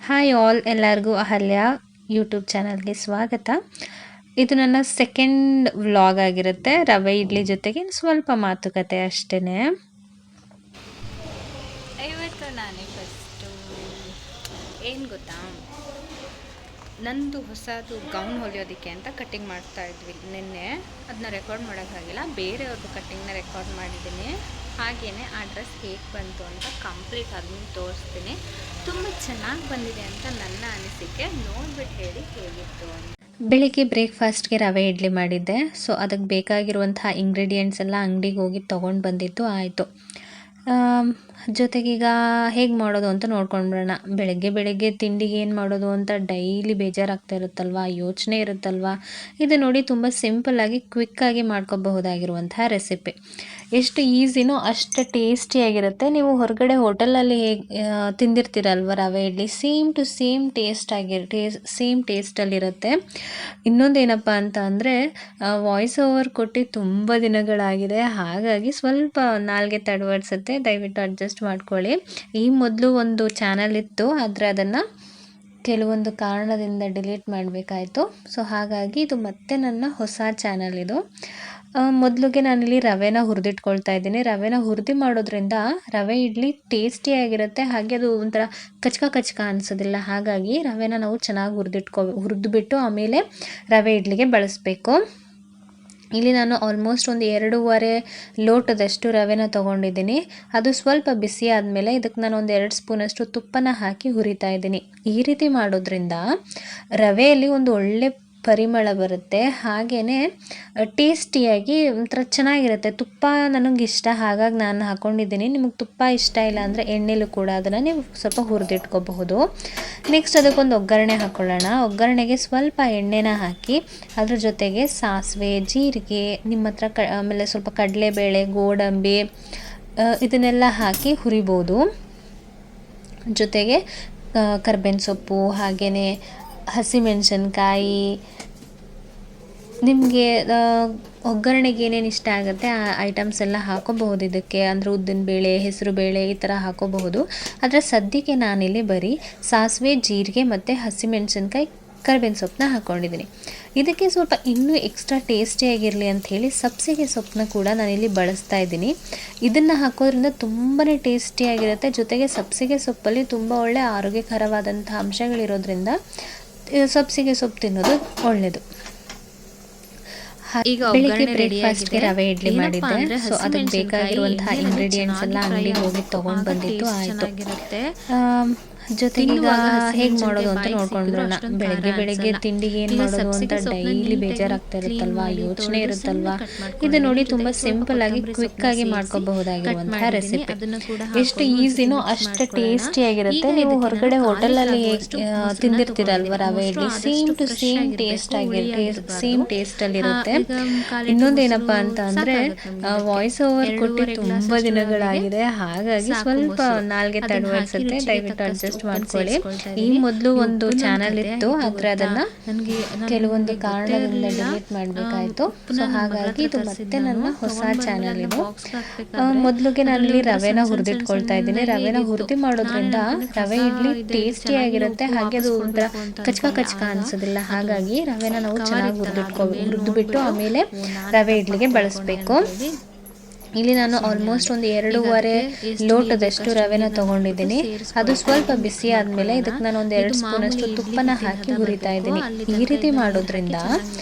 Hi all, ಎಲ್ಲರಿಗೂ Ahalya YouTube ಚಾನಲ್ಗೆ ಸ್ವಾಗತ. ಇದು ನನ್ನ ಸೆಕೆಂಡ್ ವ್ಲಾಗ್ ಆಗಿರುತ್ತೆ. ರವೆ ಇಡ್ಲಿ ಜೊತೆಗೆ ಸ್ವಲ್ಪ ಮಾತುಕತೆ ಅಷ್ಟೇ. ಇವತ್ತು ನಾನೇ ಫಸ್ಟು ಏನು ಗೊತ್ತಾ, ನಂದು ಹೊಸದು ಗೌನ್ ಹೊಲಿಯೋದಕ್ಕೆ ಅಂತ ಕಟ್ಟಿಂಗ್ ಮಾಡ್ತಾ ಇದ್ವಿ ನಿನ್ನೆ. ಅದನ್ನ ರೆಕಾರ್ಡ್ ಮಾಡೋಕ್ಕಾಗಿಲ್ಲ, ಬೇರೆಯವ್ರದ್ದು ಕಟ್ಟಿಂಗ್ನ ರೆಕಾರ್ಡ್ ಮಾಡಿದ್ದೀನಿ. ಹಾಗೆಯೇ ಆ ಡ್ರೆಸ್ ಹೇಗೆ ಬಂತು ಅಂತ ಕಂಪ್ಲೀಟ್ ಅದನ್ನು ತೋರಿಸ್ತೀನಿ. ತುಂಬ ಚೆನ್ನಾಗಿ ಬಂದಿದೆ ಅಂತ ನನ್ನ ಅನಿಸಿಕೆ, ನೋಡ್ಬಿಟ್ಟು ಹೇಳಿ ಹೇಗಿತ್ತು ಅಂತ. ಬೆಳಿಗ್ಗೆ ಬ್ರೇಕ್ಫಾಸ್ಟ್ಗೆ ರವೆ ಇಡ್ಲಿ ಮಾಡಿದ್ದೆ. ಸೊ ಅದಕ್ಕೆ ಬೇಕಾಗಿರುವಂತಹ ಇಂಗ್ರೀಡಿಯೆಂಟ್ಸ್ ಎಲ್ಲ ಅಂಗಡಿಗೆ ಹೋಗಿ ತೊಗೊಂಡು ಬಂದಿದ್ದು ಆಯಿತು. ಜೊತೆಗೀಗ ಹೇಗೆ ಮಾಡೋದು ಅಂತ ನೋಡ್ಕೊಂಡ್ಬಿಡೋಣ. ಬೆಳಗ್ಗೆ ತಿಂಡಿಗೆ ಏನು ಮಾಡೋದು ಅಂತ ಡೈಲಿ ಬೇಜಾರಾಗ್ತಾ ಇರುತ್ತಲ್ವ, ಯೋಚನೆ ಇರುತ್ತಲ್ವ. ಇದು ನೋಡಿ ತುಂಬ ಸಿಂಪಲ್ಲಾಗಿ ಕ್ವಿಕ್ಕಾಗಿ ಮಾಡ್ಕೋಬಹುದಾಗಿರುವಂತಹ ರೆಸಿಪಿ. ಎಷ್ಟು ಈಸಿನೋ ಅಷ್ಟು ಟೇಸ್ಟಿಯಾಗಿರುತ್ತೆ. ನೀವು ಹೊರಗಡೆ ಹೋಟೆಲಲ್ಲಿ ಹೇಗೆ ತಿಂದಿರ್ತೀರಲ್ವ rava idli, same to same same ಟೇಸ್ಟಲ್ಲಿರುತ್ತೆ. ಇನ್ನೊಂದೇನಪ್ಪ ಅಂತ ಅಂದರೆ, ವಾಯ್ಸ್ ಓವರ್ ಕೊಟ್ಟು ತುಂಬ ದಿನಗಳಾಗಿದೆ, ಹಾಗಾಗಿ ಸ್ವಲ್ಪ ನಾಲ್ಗೆ ತಡವಡಿಸುತ್ತೆ. ದಯವಿಟ್ಟು ಅಡ್ಜಸ್ಟ್ ಮಾಡ್ಕೊಳ್ಳಿ. ಈ ಮೊದಲು ಒಂದು ಚಾನಲ್ ಇತ್ತು, ಆದರೆ ಅದನ್ನು ಕೆಲವೊಂದು ಕಾರಣದಿಂದ ಡಿಲೀಟ್ ಮಾಡಬೇಕಾಯಿತು. ಸೊ ಹಾಗಾಗಿ ಇದು ಮತ್ತೆ ನನ್ನ ಹೊಸ ಚಾನಲ್ ಇದು. ಮೊದಲಿಗೆ ನಾನಿಲ್ಲಿ ರವೆನ ಹುರಿದಿಟ್ಕೊಳ್ತಾ ಇದ್ದೀನಿ. ರವೆನ ಹುರಿದು ಮಾಡೋದ್ರಿಂದ ರವೆ ಇಡ್ಲಿ ಟೇಸ್ಟಿಯಾಗಿರುತ್ತೆ, ಹಾಗೆ ಅದು ಒಂಥರ ಕಚ್ಕ ಅನಿಸೋದಿಲ್ಲ. ಹಾಗಾಗಿ ರವೆನ ನಾವು ಚೆನ್ನಾಗಿ ಹುರಿದ್ಬಿಟ್ಟು ಆಮೇಲೆ ರವೆ ಇಡ್ಲಿಗೆ ಬಳಸಬೇಕು. ಇಲ್ಲಿ ನಾನು ಆಲ್ಮೋಸ್ಟ್ ಒಂದು 2.5 ಲೋಟದಷ್ಟು ರವೆನ ತೊಗೊಂಡಿದ್ದೀನಿ. ಅದು ಸ್ವಲ್ಪ ಬಿಸಿ ಆದಮೇಲೆ ಇದಕ್ಕೆ ನಾನು ಒಂದು 2 ಸ್ಪೂನಷ್ಟು ತುಪ್ಪನ ಹಾಕಿ ಹುರಿತಾ ಇದ್ದೀನಿ. ಈ ರೀತಿ ಮಾಡೋದ್ರಿಂದ ರವೆಯಲ್ಲಿ ಒಂದು ಒಳ್ಳೆ ಪರಿಮಳ ಬರುತ್ತೆ, ಹಾಗೆಯೇ ಟೇಸ್ಟಿಯಾಗಿ ಒಂಥರ ಚೆನ್ನಾಗಿರುತ್ತೆ. ತುಪ್ಪ ನನಗಿಷ್ಟ, ಹಾಗಾಗಿ ನಾನು ಹಾಕ್ಕೊಂಡಿದ್ದೀನಿ. ನಿಮಗೆ ತುಪ್ಪ ಇಷ್ಟ ಇಲ್ಲ ಅಂದರೆ ಎಣ್ಣೆಲೂ ಕೂಡ ಅದನ್ನು ನೀವು ಸ್ವಲ್ಪ ಹುರಿದಿಟ್ಕೋಬಹುದು. ನೆಕ್ಸ್ಟ್ ಅದಕ್ಕೊಂದು ಒಗ್ಗರಣೆ ಹಾಕ್ಕೊಳ್ಳೋಣ. ಒಗ್ಗರಣೆಗೆ ಸ್ವಲ್ಪ ಎಣ್ಣೆನ ಹಾಕಿ ಅದ್ರ ಜೊತೆಗೆ ಸಾಸಿವೆ, ಜೀರಿಗೆ, ನಿಮ್ಮ ಹತ್ರ ಆಮೇಲೆ ಸ್ವಲ್ಪ ಕಡಲೆಬೇಳೆ, ಗೋಡಂಬಿ ಇದನ್ನೆಲ್ಲ ಹಾಕಿ ಹುರಿಬೋದು. ಜೊತೆಗೆ ಕರ್ಬೇವಿನ ಸೊಪ್ಪು, ಹಾಗೆಯೇ ಹಸಿಮೆಣಸಿನ್ಕಾಯಿ, ನಿಮಗೆ ಒಗ್ಗರಣೆಗೆ ಏನೇನು ಇಷ್ಟ ಆಗುತ್ತೆ ಆ ಐಟಮ್ಸ್ ಎಲ್ಲ ಹಾಕೋಬಹುದು ಇದಕ್ಕೆ. ಅಂದರೆ ಉದ್ದಿನಬೇಳೆ, ಹೆಸರುಬೇಳೆ ಈ ಥರ ಹಾಕೋಬಹುದು. ಆದರೆ ಸದ್ಯಕ್ಕೆ ನಾನಿಲ್ಲಿ ಬರೀ ಸಾಸಿವೆ, ಜೀರಿಗೆ ಮತ್ತು ಹಸಿಮೆಣಸಿನ್ಕಾಯಿ, ಕರ್ಬೇವಿನ ಸೊಪ್ಪನ್ನ ಹಾಕ್ಕೊಂಡಿದ್ದೀನಿ. ಇದಕ್ಕೆ ಸ್ವಲ್ಪ ಇನ್ನೂ ಎಕ್ಸ್ಟ್ರಾ ಟೇಸ್ಟಿಯಾಗಿರಲಿ ಅಂಥೇಳಿ ಸಬ್ಸಿಗೆ ಸೊಪ್ಪನ್ನ ಕೂಡ ನಾನಿಲ್ಲಿ ಬಳಸ್ತಾ ಇದ್ದೀನಿ. ಇದನ್ನು ಹಾಕೋದ್ರಿಂದ ತುಂಬಾ ಟೇಸ್ಟಿಯಾಗಿರುತ್ತೆ. ಜೊತೆಗೆ ಸಬ್ಸಿಗೆ ಸೊಪ್ಪಲ್ಲಿ ತುಂಬ ಒಳ್ಳೆ ಆರೋಗ್ಯಕರವಾದಂಥ ಅಂಶಗಳಿರೋದ್ರಿಂದ ಸಬ್ಸಿಗೆ ಸೊಪ್ಪು ತಿನ್ನೋದು ಒಳ್ಳೆಯದು. ಈಗ ಬೆಳಿಗ್ಗೆ ಬ್ರೇಕ್ಫಾಸ್ಟ್ಗೆ ರವೆ ಇಡ್ಲಿ ಮಾಡಿದ್ದೆ. ಸೊ ಅದಕ್ಕೆ ಬೇಕಾಗಿರುವಂತಹ ಇಂಗ್ರೀಡಿಯೆಂಟ್ಸ್ ಎಲ್ಲ ಅಂಗಡಿಗೆ ಹೋಗಿ ತೊಗೊಂಡು ಬಂದಿದ್ದು ಆಯಿತು. ಜೊತೆಗೆ ಹೇಗೆ ಮಾಡೋದು ಅಂತ ನೋಡ್ಕೊಂಡ್ಬಿಡೋಣ. ಬೆಳಗ್ಗೆ ತಿಂಡಿಗೆ ಏನು ಮಾಡೋದು ಅಂತ ಡೈಲಿ ಬೇಜಾರಾಗ್ತಾ ಇರುತ್ತಲ್ವ, ಯೋಚನೆ ಇರುತ್ತಲ್ವ. ಇದು ನೋಡಿ ತುಂಬ ಸಿಂಪಲ್ಲಾಗಿ ಕ್ವಿಕ್ಕಾಗಿ ಮಾಡ್ಕೋಬಹುದಾಗಿರುವಂತಹ ರೆಸಿಪಿ. ಎಷ್ಟು ಈಸಿನೋ ಅಷ್ಟು ಟೇಸ್ಟಿಯಾಗಿರುತ್ತೆ. ನೀವು ಹೊರಗಡೆ ಹೋಟೆಲಲ್ಲಿ ತಿಂದಿರ್ತೀರಲ್ವ rava idli, same to same same ಟೇಸ್ಟಲ್ಲಿರುತ್ತೆ. ಇನ್ನೊಂದೇನಪ್ಪ ಅಂತ ಅಂದರೆ, ವಾಯ್ಸ್ ಓವರ್ ಕೊಟ್ಟು ತುಂಬ ದಿನಗಳಾಗಿದೆ, ಹಾಗಾಗಿ ಸ್ವಲ್ಪ ನಾಲ್ಗೆ ತಡವಡಿಸುತ್ತೆ. ದಯವಿಟ್ಟು ಅಡ್ಜಸ್ಟ್ ಮಾಡ್ಕೊಳ್ಳಿ. ಈ ಮೊದಲು ಒಂದು ಚಾನಲ್ ಇತ್ತು, ಆದರೆ ಅದನ್ನು ಕೆಲವೊಂದು ಕಾರಣದಿಂದ ಡಿಲೀಟ್ ಮಾಡಬೇಕಾಯಿತು. ಸೊ ಹಾಗಾಗಿ ಇದು ಮತ್ತೆ ನನ್ನ ಹೊಸ ಚಾನಲ್ ಇದು. ಮೊದಲಿಗೆ ನಾನಿಲ್ಲಿ ರವೆನ ಹುರಿದಿಟ್ಕೊಳ್ತಾ ಇದ್ದೀನಿ. ರವೆನ ಹುರಿದು ಮಾಡೋದ್ರಿಂದ ರವೆ ಇಡ್ಲಿ ಟೇಸ್ಟಿಯಾಗಿರುತ್ತೆ, ಹಾಗೆ ಅದು ಒಂಥರ ಕಚ್ಕ ಅನಿಸೋದಿಲ್ಲ. ಹಾಗಾಗಿ ರವೆನ ನಾವು ಚೆನ್ನಾಗಿ ಹುರಿದ್ಬಿಟ್ಟು ಆಮೇಲೆ ರವೆ ಇಡ್ಲಿಗೆ ಬಳಸಬೇಕು. ಇಲ್ಲಿ ನಾನು ಆಲ್ಮೋಸ್ಟ್ ಒಂದು 2.5 ಲೋಟದಷ್ಟು ರವೆನ ತೊಗೊಂಡಿದ್ದೀನಿ. ಅದು ಸ್ವಲ್ಪ ಬಿಸಿ ಆದಮೇಲೆ ಇದಕ್ಕೆ ನಾನು ಒಂದು 2 ಸ್ಪೂನಷ್ಟು ತುಪ್ಪನ ಹಾಕಿ ಹುರಿತಾ ಇದ್ದೀನಿ. ಈ ರೀತಿ ಮಾಡೋದ್ರಿಂದ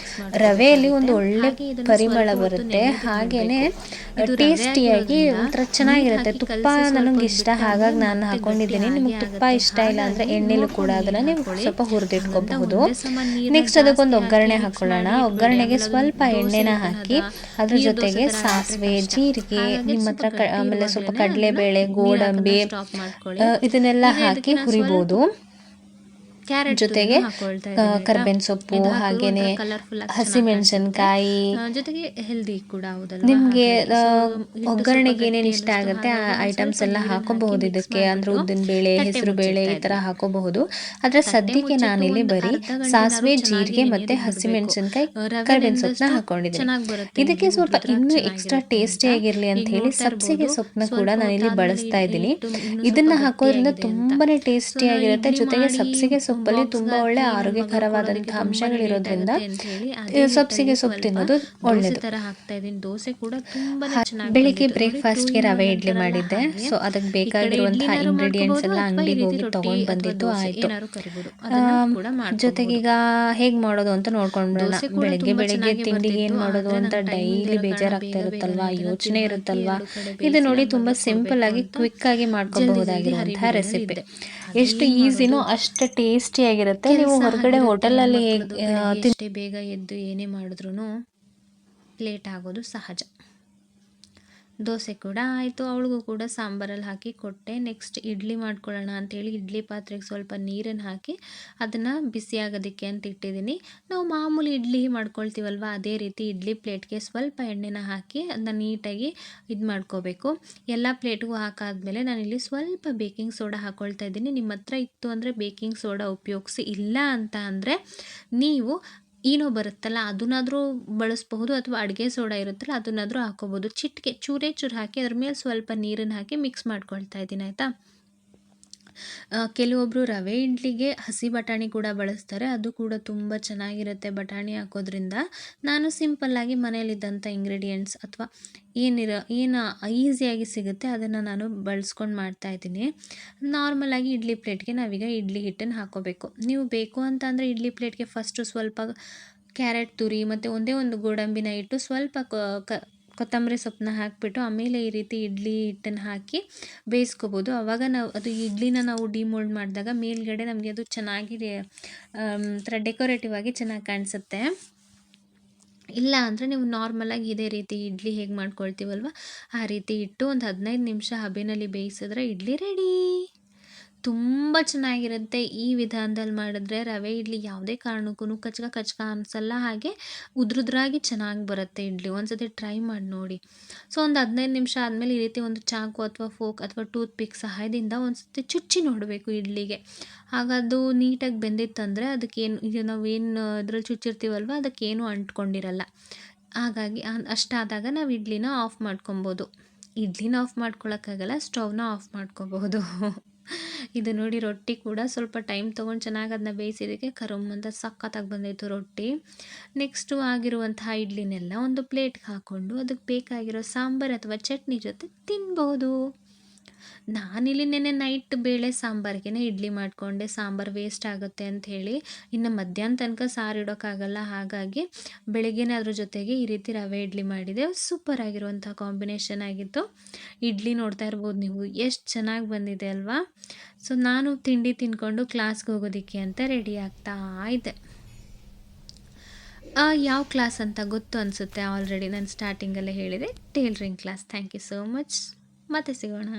ರವೆಯಲ್ಲಿ ಒಂದು ಒಳ್ಳೆ ಪರಿಮಳ ಬರುತ್ತೆ, ಹಾಗೆಯೇ ಟೇಸ್ಟಿಯಾಗಿ ಒಂಥರ ಚೆನ್ನಾಗಿರುತ್ತೆ. ತುಪ್ಪ ನನಗಿಷ್ಟ, ಹಾಗಾಗಿ ನಾನು ಹಾಕ್ಕೊಂಡಿದ್ದೀನಿ. ನಿಮಗೆ ತುಪ್ಪ ಇಷ್ಟ ಇಲ್ಲ ಅಂದರೆ ಎಣ್ಣೆಲೂ ಕೂಡ ಅದನ್ನು ನೀವು ಸ್ವಲ್ಪ ಹುರಿದಿಟ್ಕೋಬಹುದು. ನೆಕ್ಸ್ಟ್ ಅದಕ್ಕೊಂದು ಒಗ್ಗರಣೆ ಹಾಕ್ಕೊಳ್ಳೋಣ. ಒಗ್ಗರಣೆಗೆ ಸ್ವಲ್ಪ ಎಣ್ಣೆನ ಹಾಕಿ ಅದ್ರ ಜೊತೆಗೆ ಸಾಸಿವೆ, ಜೀರಿಗೆ, ನಿಮ್ಮ ಹತ್ರ ಆಮೇಲೆ ಸ್ವಲ್ಪ ಕಡಲೆಬೇಳೆ, ಗೋಡಂಬಿ ಇದನ್ನೆಲ್ಲ ಹಾಕಿ ಹುರಿಬೋದು. ಕ್ಯಾರೆಟ್ ಜೊತೆಗೆ ತುರಿನೂ ಹಾಕೊಳ್ತಾ ಇದ್ದೀನಿ ಆಯ್ತಾ. ಕರ್ಬೇವಿನ ಸೊಪ್ಪು, ಇದು ಹಾಕಿದ್ರು ಹಾಗೆಯೇ ಒಂಥರ ಕಲರ್ಫುಲ್ ಆಗಿ ಚೆನ್ನಾಗಿ ಕಾಣಿಸುತ್ತೆ. ಹಸಿಮೆಣಸಿನ್ಕಾಯಿ, ಜೊತೆಗೆ ಹೆಲ್ದಿ ಕೂಡ ಹೌದಲ್ವಾ, ನಿಮಗೆ ಹಾಗಾಗಿ ಸೊ ಹಿಟ್ಟು ಸ್ವಲ್ಪ ಒಗ್ಗರಣೆಗೆ ಏನೇನು ಗಟ್ಟಿ ಇಷ್ಟ ಅನ್ನಿಸ್ತು, ಆಗುತ್ತೆ ಆ ಹಾಗಾಗಿ ಒಂದು ಐಟಮ್ಸ್ ಸ್ವಲ್ಪ ಎಲ್ಲ ನೀರನ್ನು ಹಾಕಿ ಹಾಕೋಬಹುದು ಮಿಕ್ಸ್ ಇದಕ್ಕೆ. ಅಂದರೆ ಮಾಡಿಬಿಟ್ಟು ಉದ್ದಿನಬೇಳೆ, ತಟ್ಟೆ ಹೆಸರುಬೇಳೆ ಈ ಥರ ಮುಚ್ಚಿಡ್ತಾ ಇದ್ವಿ. ಹಾಕೋಬಹುದು. ಆದರೆ ತಟ್ಟೆ ಸದ್ಯಕ್ಕೆ ಮುಚ್ಚಿಟ್ಟು ನಾನಿಲ್ಲಿ ಒಂದು ಬರೀ ಅರ್ಧ ಗಂಟೆನಾದ್ರು ಸಾಸಿವೆ, ಚೆನ್ನಾಗಿ ಜೀರಿಗೆ ಮತ್ತು ನೆನೆಯೋದಕ್ಕೆ ಬಿಡಬೇಕು. ಹಸಿಮೆಣಸಿನ್ಕಾಯಿ, ರವೆ ಕರ್ಬೇವಿನ ಸೊಪ್ಪನ್ನ ನೆಂದಷ್ಟು ಹಾಕೊಂಡಿದ್ದೀನಿ. ಚೆನ್ನಾಗಿ ಬರುತ್ತೆ ಇದಕ್ಕೆ ಇಡ್ಲಿ, ಸ್ವಲ್ಪ ಉದ್ರುದ್ರಾಗಿ ಇನ್ನೂ ಎಕ್ಸ್ಟ್ರಾ ಚೆನ್ನಾಗಿರುತ್ತೆ ಅಂತ. ಟೇಸ್ಟಿಯಾಗಿರಲಿ ಅಂತ ಈಗ ಹೇಳಿ ನೋಡ್ತಾ ಸಬ್ಸಿಗೆ ಇರ್ಬೋದು ಸೊಪ್ಪನ್ನ ಕೂಡ ಸ್ವಲ್ಪ ನಾನಿಲ್ಲಿ ಹೊತ್ತಾದ್ಮೇಲೆ ಬಳಸ್ತಾ ಇದ್ದೀನಿ. ಹಿಟ್ಟು ಇನ್ನೂ ಸ್ವಲ್ಪ ಇದನ್ನು ಹಾಕೋದ್ರಿಂದ ಗಟ್ಟಿಯಾಗಿದೆ ಅಂತ. ತುಂಬಾ ಸೊ ನಾವು ಟೇಸ್ಟಿಯಾಗಿರುತ್ತೆ. ಇಡ್ಲಿ ಜೊತೆಗೆ ಮಾಡಿ ಸಬ್ಸಿಗೆ ಸೊಪ್ಪಲ್ಲಿ ಬಾಕ್ಸ್ಗೆ ತುಂಬ ಒಳ್ಳೆ ಹಾಕಿ ನನ್ನ ಮಗಳು ಕೊಡೋದಕ್ಕೆ ಆರೋಗ್ಯಕರವಾದಂಥ ತುಂಬಾ ಲೇಟ್ ಅಂಶಗಳಿರೋದ್ರಿಂದ ಆಗುತ್ತೆ ಅಂತ ಹೇಳಿ ಅದೇ ಸಬ್ಸಿಗೆ ಹಿಟ್ಟಲ್ಲಿ ಸೊಪ್ಪು ಸ್ವಲ್ಪ ತಿನ್ನೋದು ದೋಸೆ ಒಳ್ಳೆಯದು. ಥರ ಹಾಕ್ತಾ ಇದ್ದೀನಿ. ದೋಸೆ ಕೂಡ ತುಂಬಾನೇ ಚೆನ್ನಾಗಿ ಬೆಳಿಗ್ಗೆ ಬಂದಿತ್ತು ನೋಡಿ. 2 ಬ್ರೇಕ್ಫಾಸ್ಟ್ಗೆ ಇನ್ 1 ರವೆ ಇಡ್ಲಿ ಅಂತಾರಲ್ಲ ಮಾಡಿದ್ದೆ. ಹಾಗೆ. ಸೊ ಅದಕ್ಕೆ ಈ ಕಡೆ ಬೇಕಾಗಿರುವಂತಹ ಇಡ್ಲಿನಾರು ಇಂಗ್ರೀಡಿಯೆಂಟ್ಸ್ ಮಾಡ್ಕೋಬಹುದು ಎಲ್ಲ ಅಥವಾ ಈ ಅಂಗಡಿಗೆ ರೀತಿ ಹೋಗಿ ರೊಟ್ಟಿ ತೊಗೊಂಡು ಅಥವಾ ಬಂದಿದ್ದು ದೋಸೆ ಆಯಿತು. ಏನಾದ್ರು ಕರಿಬಹುದು, ಅದನ್ನ ಕೂಡ ಜೊತೆಗೆ ಮಾಡ್ಕೋಬಹುದು. ಈಗ ಹೇಗೆ ಮಾಡೋದು ಅಂತ ನೋಡ್ಕೊಂಡ್ಬಿಡೋಣ. ದೋಸೆ ಕೂಡ ಬೆಳಗ್ಗೆ ತುಂಬಾ ಬೆಳಗ್ಗೆ ಚೆನ್ನಾಗಿ ತಿಂಡಿಗೆ ಏನು ಬರ್ತಿತ್ತು. ಮಾಡೋದು ಆದ್ರೆ ಅಂತ ನಂಗೆ ಟೈಮ್ ಡೈಲಿ ಇಲ್ದಿರೋ ಕಾರಣ ಬೇಜಾರಾಗ್ತಾ ಬೇಗ ಇರುತ್ತಲ್ವಾ, ಬೇಗನೆ ಅದನ್ನ ಯೋಚನೆ ತಿರುವಾಕಿ ಇರುತ್ತಲ್ವಾ. 2 ಕಡೆ ಇದು ಬೇಯಿಸಿ ನೋಡಿ ನನ್ನ ತುಂಬ ಮಗಳಿಗೆ ಸಿಂಪಲ್ ಕೊಡಬೇಕು ಆಗಿ ಅಂತ ಕ್ವಿಕ್ ಆಗಿ ಜಲ್ದಿ ಮಾಡ್ಕೋಬಹುದಾಗಿರುವಂತಹ ಹರಿಬಿರಿಯಲ್ಲಿ ರೆಸಿಪಿ. ಇದ್ದೆ. ಎಷ್ಟು ಅದೇನ್ ಈಸಿನೋ ಮಾಡೋದು, ಅಷ್ಟು ಟೇಸ್ಟಿಯಾಗಿರುತ್ತೆ. ನೀವು ಕೆಲಸ ಹೊರಗಡೆ ಹಾಗಿರುತ್ತೆ ಹೋಟೆಲಲ್ಲಿ ಹೆಣ್ಮಕ್ಳದು. ಬೆಳಿಗ್ಗೆ ಎಷ್ಟೇ ಬೇಗ ಎದ್ದು ಏನೇ ಮಾಡಿದ್ರು ಲೇಟ್ ಆಗೋದು ಸಹಜ. ದೋಸೆ ಕೂಡ ಆಯಿತು, ಅವಳಿಗೂ ಕೂಡ ಸಾಂಬಾರಲ್ಲಿ ಹಾಕಿ ಕೊಟ್ಟೆ. ನೆಕ್ಸ್ಟ್ ಇಡ್ಲಿ ಮಾಡ್ಕೊಳ್ಳೋಣ ಅಂತೇಳಿ ಇಡ್ಲಿ ಪಾತ್ರೆಗೆ ಸ್ವಲ್ಪ ನೀರನ್ನು ಹಾಕಿ ಅದನ್ನು ಬಿಸಿ ಆಗೋದಕ್ಕೆ ಅಂತ ಇಟ್ಟಿದ್ದೀನಿ. ನಾವು ಮಾಮೂಲಿ ಇಡ್ಲಿ ಮಾಡ್ಕೊಳ್ತೀವಲ್ವ, ಅದೇ ರೀತಿ ಇಡ್ಲಿ ಪ್ಲೇಟ್ಗೆ ಸ್ವಲ್ಪ ಎಣ್ಣೆನ ಹಾಕಿ ಅದನ್ನ ನೀಟಾಗಿ ಇದು ಮಾಡ್ಕೋಬೇಕು. ಎಲ್ಲ ಪ್ಲೇಟ್ಗೂ ಹಾಕಾದ್ಮೇಲೆ ನಾನಿಲ್ಲಿ ಸ್ವಲ್ಪ ಬೇಕಿಂಗ್ ಸೋಡಾ ಹಾಕ್ಕೊಳ್ತಾ ಇದ್ದೀನಿ. ನಿಮ್ಮ ಹತ್ರ ಇತ್ತು ಅಂದರೆ ಬೇಕಿಂಗ್ ಸೋಡಾ ಉಪಯೋಗಿಸಿ, ಇಲ್ಲ ಅಂತ ಅಂದರೆ ನೀವು ಈನೋ ಬರುತ್ತಲ್ಲ ಅದನ್ನಾದರೂ ಬಳಸಬಹುದು, ಅಥವಾ ಅಡುಗೆ ಸೋಡಾ ಇರುತ್ತಲ್ಲ ಅದನ್ನಾದರೂ ಹಾಕೋಬೋದು. ಚಿಟಿಕೆ ಚೂರೇ ಚೂರು ಹಾಕಿ ಅದ್ರ ಮೇಲೆ ಸ್ವಲ್ಪ ನೀರನ್ನು ಹಾಕಿ ಮಿಕ್ಸ್ ಮಾಡ್ಕೊಳ್ತಾ ಇದ್ದೀನಿ ಆಯಿತಾ. ಕೆಲವೊಬ್ಬರು ರವೆ ಇಡ್ಲಿಗೆ ಹಸಿ ಬಟಾಣಿ ಕೂಡ ಬಳಸ್ತಾರೆ, ಅದು ಕೂಡ ತುಂಬ ಚೆನ್ನಾಗಿರುತ್ತೆ ಬಟಾಣಿ ಹಾಕೋದ್ರಿಂದ. ನಾನು ಸಿಂಪಲ್ಲಾಗಿ ಮನೆಯಲ್ಲಿದ್ದಂಥ ಇಂಗ್ರೀಡಿಯೆಂಟ್ಸ್ ಅಥವಾ ಏನು ಈಸಿಯಾಗಿ ಸಿಗುತ್ತೆ ಅದನ್ನು ನಾನು ಬಳಸ್ಕೊಂಡು ಮಾಡ್ತಾಯಿದ್ದೀನಿ. ನಾರ್ಮಲಾಗಿ ಇಡ್ಲಿ ಪ್ಲೇಟ್ಗೆ ನಾವೀಗ ಇಡ್ಲಿ ಹಿಟ್ಟನ್ನು ಹಾಕ್ಕೋಬೇಕು. ನೀವು ಬೇಕು ಅಂತ ಅಂದರೆ ಇಡ್ಲಿ ಪ್ಲೇಟ್ಗೆ ಫಸ್ಟು ಸ್ವಲ್ಪ ಕ್ಯಾರೆಟ್ ತುರಿ ಮತ್ತು ಒಂದೇ ಒಂದು ಗೋಡಂಬಿನ ಇಟ್ಟು ಸ್ವಲ್ಪ ಕೊತ್ತಂಬರಿ ಸೊಪ್ಪನ್ನ ಹಾಕಿಬಿಟ್ಟು ಆಮೇಲೆ ಈ ರೀತಿ ಇಡ್ಲಿ ಹಿಟ್ಟನ್ನು ಹಾಕಿ ಬೇಯಿಸ್ಕೋಬೋದು. ಆವಾಗ ನಾವು ಅದು ಇಡ್ಲಿನ ನಾವು ಡಿಮೋಲ್ಡ್ ಮಾಡಿದಾಗ ಮೇಲ್ಗಡೆ ನಮಗೆ ಅದು ಚೆನ್ನಾಗಿ ಥರ ಡೆಕೋರೇಟಿವ್ ಆಗಿ ಚೆನ್ನಾಗಿ ಕಾಣಿಸುತ್ತೆ. ಇಲ್ಲ ಅಂದರೆ ನೀವು ನಾರ್ಮಲಾಗಿ ಇದೇ ರೀತಿ ಇಡ್ಲಿ ಹೇಗೆ ಮಾಡ್ಕೊಳ್ತೀವಲ್ವ ಆ ರೀತಿ ಇಟ್ಟು ಒಂದು 15 ನಿಮಿಷ ಹಬೆನಲ್ಲಿ ಬೇಯಿಸಿದ್ರೆ ಇಡ್ಲಿ ರೆಡಿ. ತುಂಬ ಚೆನ್ನಾಗಿರುತ್ತೆ ಈ ವಿಧಾನದಲ್ಲಿ ಮಾಡಿದ್ರೆ. ರವೆ ಇಡ್ಲಿ ಯಾವುದೇ ಕಾರಣಕ್ಕೂ ಕಚ್ಕ ಅನಿಸಲ್ಲ, ಹಾಗೆ ಉದ್ರುದ್ರಾಗಿ ಚೆನ್ನಾಗಿ ಬರುತ್ತೆ ಇಡ್ಲಿ. ಒಂದ್ಸತಿ ಟ್ರೈ ಮಾಡಿ ನೋಡಿ. ಸೊ ಒಂದು 15 ನಿಮಿಷ ಆದಮೇಲೆ ಈ ರೀತಿ ಒಂದು ಚಾಕು ಅಥವಾ ಫೋಕ್ ಅಥವಾ ಟೂತ್ ಪಿಕ್ ಸಹಾಯದಿಂದ ಒಂದ್ಸತಿ ಚುಚ್ಚಿ ನೋಡಬೇಕು ಇಡ್ಲಿಗೆ. ಹಾಗದು ನೀಟಾಗಿ ಬೆಂದಿತ್ತಂದರೆ ಅದಕ್ಕೇನು ಈಗ ನಾವೇನು ಇದ್ರಲ್ಲಿ ಚುಚ್ಚಿರ್ತೀವಲ್ವ ಅದಕ್ಕೇನು ಅಂಟ್ಕೊಂಡಿರಲ್ಲ. ಹಾಗಾಗಿ ಅಷ್ಟಾದಾಗ ನಾವು ಇಡ್ಲಿನ ಆಫ್ ಮಾಡ್ಕೊಬೋದು. ಇಡ್ಲಿನ ಆಫ್ ಮಾಡ್ಕೊಳಕ್ಕಾಗಲ್ಲ, ಸ್ಟವ್ನ ಆಫ್ ಮಾಡ್ಕೋಬಹುದು. ಇದು ನೋಡಿ ರೊಟ್ಟಿ ಕೂಡ ಸ್ವಲ್ಪ ಟೈಮ್ ತೊಗೊಂಡು ಚೆನ್ನಾಗಿ ಅದನ್ನ ಬೇಯಿಸಿದ್ದಕ್ಕೆ ಕರುಮ್ ಅಂತ ಸಖತ್ತಾಗಿ ಬಂದಿತ್ತು ರೊಟ್ಟಿ. ನೆಕ್ಸ್ಟು ಆಗಿರುವಂತಹ ಇಡ್ಲಿನೆಲ್ಲ ಒಂದು ಪ್ಲೇಟ್ಗೆ ಹಾಕ್ಕೊಂಡು ಅದಕ್ಕೆ ಬೇಕಾಗಿರೋ ಸಾಂಬಾರು ಅಥವಾ ಚಟ್ನಿ ಜೊತೆ ತಿನ್ಬೋದು. ನಾನಿಲ್ಲಿ ನೆನ್ನೆ ನೈಟ್ ಬೇಳೆ ಸಾಂಬಾರಿಗೆ ಇಡ್ಲಿ ಮಾಡಿಕೊಂಡೆ, ಸಾಂಬಾರು ವೇಸ್ಟ್ ಆಗುತ್ತೆ ಅಂಥೇಳಿ. ಇನ್ನು ಮಧ್ಯಾಹ್ನ ತನಕ ಸಾರು ಇಡೋಕ್ಕಾಗಲ್ಲ, ಹಾಗಾಗಿ ಬೆಳಗ್ಗೆನೇ ಅದ್ರ ಜೊತೆಗೆ ಈ ರೀತಿ ರವೆ ಇಡ್ಲಿ ಮಾಡಿದೆ. ಸೂಪರ್ ಆಗಿರುವಂಥ ಕಾಂಬಿನೇಷನ್ ಆಗಿತ್ತು. ಇಡ್ಲಿ ನೋಡ್ತಾ ಇರ್ಬೋದು ನೀವು ಎಷ್ಟು ಚೆನ್ನಾಗಿ ಬಂದಿದೆ ಅಲ್ವಾ. ಸೊ ನಾನು ತಿಂಡಿ ತಿಂದ್ಕೊಂಡು ಕ್ಲಾಸ್ಗೆ ಹೋಗೋದಕ್ಕೆ ಅಂತ ರೆಡಿ ಆಗ್ತಾ ಇದ್ದೆ. ಯಾವ ಕ್ಲಾಸ್ ಅಂತ ಗೊತ್ತು ಅನಿಸುತ್ತೆ, ಆಲ್ರೆಡಿ ನಾನು ಸ್ಟಾರ್ಟಿಂಗಲ್ಲೇ ಹೇಳಿದೆ, tailoring class. Thank you so much. ಮತ್ತೆ ಸಿಗೋಣ.